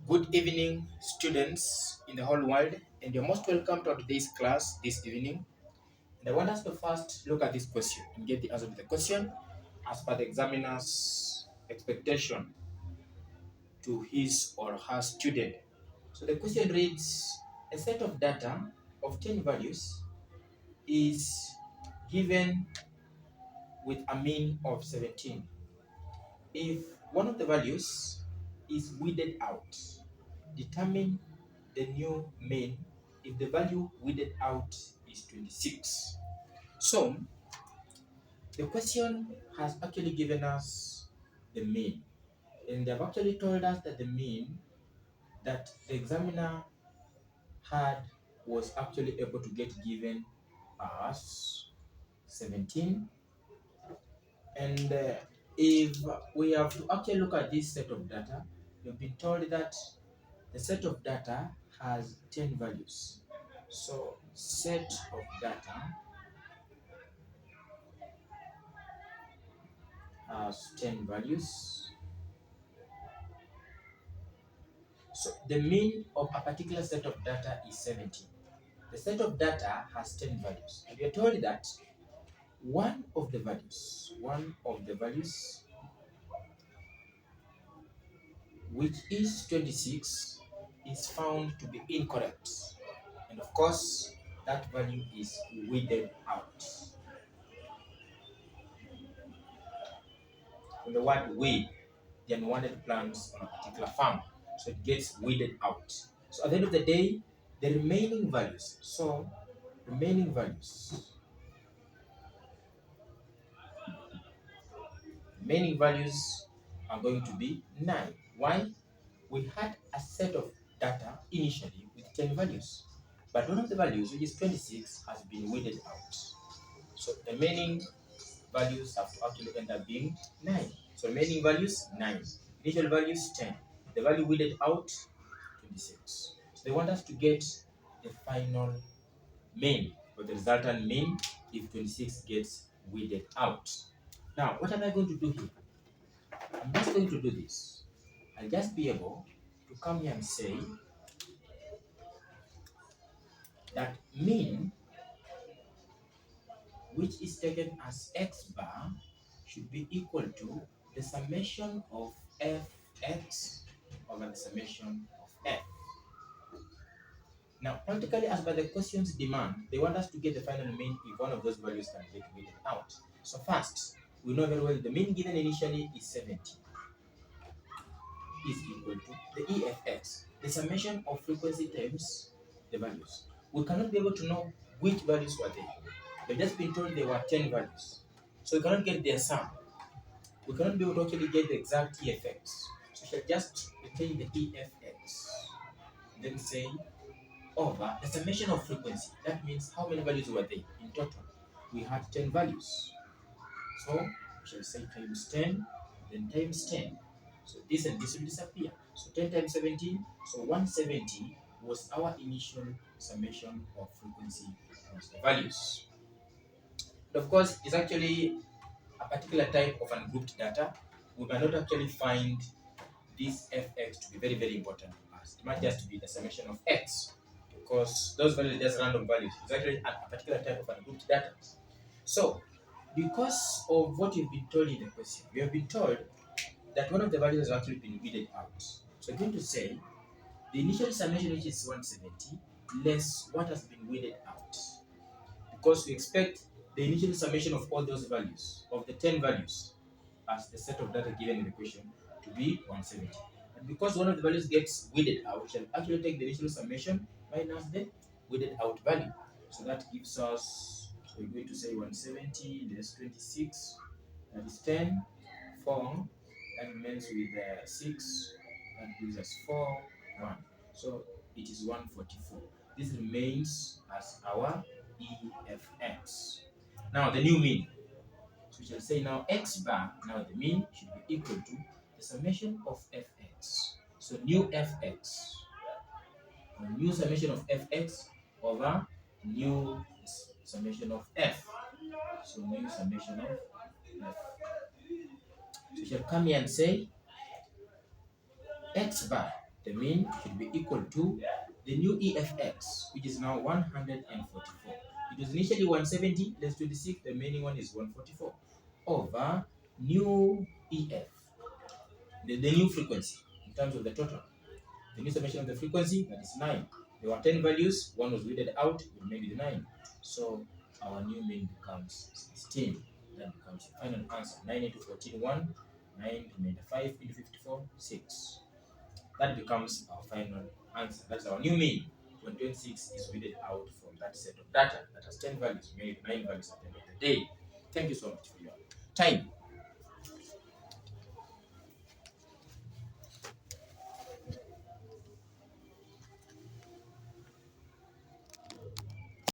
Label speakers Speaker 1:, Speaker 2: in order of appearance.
Speaker 1: Good evening, students in the whole world, and you're most welcome to today's class this evening. And I want us to first look at this question and get the answer to the question as per the examiner's expectation to his or her student. So the question reads, a set of data of 10 values is given with a mean of 17. If one of the values is weeded out, determine the new mean if the value weeded out is 26. So the question has actually given us the mean, and they've actually told us that the mean that the examiner had was actually able to get given as 17. And if we have to actually look at this set of data, we've been told that the set of data has 10 values. So set of data has 10 values. So the mean of a particular set of data is 17. The set of data has 10 values. And we are told that one of the values, which is 26, is found to be incorrect. And of course, that value is weeded out. From the word weed, the unwanted plants on a particular farm. So it gets weeded out. So at the end of the day, the remaining values, remaining values are going to be 9. Why? We had a set of data initially with 10 values, but one of the values, which is 26, has been weeded out. So the remaining values have to actually end up being 9. So remaining values 9. Initial values 10. The value weeded out 26. So they want us to get the final mean or the resultant mean if 26 gets weeded out. Now, what am I going to do here? I'm just going to do this. I'll just be able to come here and say that mean, which is taken as x bar, should be equal to the summation of fx over the summation of f. Now, practically, as by the question's demand, they want us to get the final mean if one of those values can get weeded out. So first, we know very well the mean given initially is 70 is equal to the EFX, the summation of frequency times the values. We cannot be able to know which values were there. They've just been told there were 10 values. So we cannot get their sum. We cannot be able to actually get the exact EFX. So we shall just retain the EFX. Then say over the summation of frequency. That means how many values were there in total. We had 10 values. So we shall say times 10, then times 10. So this and this will disappear. So 10 times 17, so 170 was our initial summation of frequency times the values. But of course, it's actually a particular type of ungrouped data. We might not actually find this fx to be very, very important to us. It might just be the summation of x, because those values are just random values. It's actually a particular type of ungrouped data. So, because of what you've been told in the question, we have been told that one of the values has actually been weeded out. So I'm going to say the initial summation, which is 170, less what has been weeded out. Because we expect the initial summation of all those values, of the 10 values, as the set of data given in the question, to be 170. And because one of the values gets weeded out, we shall actually take the initial summation minus the weeded out value. So that gives us, so we're going to say 170 less 26, that is 10, 4, that remains with 6, that gives us 4, 1. So it is 144. This remains as our EFX. Now the new mean. So we shall say now x bar, now the mean should be equal to the summation of fx. So new fx, or new summation of fx over new summation of f. So new summation of f. So we shall come here and say x bar, the mean should be equal to the new EFX, which is now 144. It was initially 170 less 26, the remaining one is 144, over new EF, the new frequency in terms of the total. The new summation of the frequency, that is 9. There were 10 values, one was weeded out, we made it 9. So our new mean becomes 16. That becomes the final answer. 9 into 14, 1. 9 into 5 into 54, 6. That becomes our final answer. That's our new mean when 26 is weeded out from that set of data that has 10 values. We made 9 values at the end of the day. Thank you so much for your time.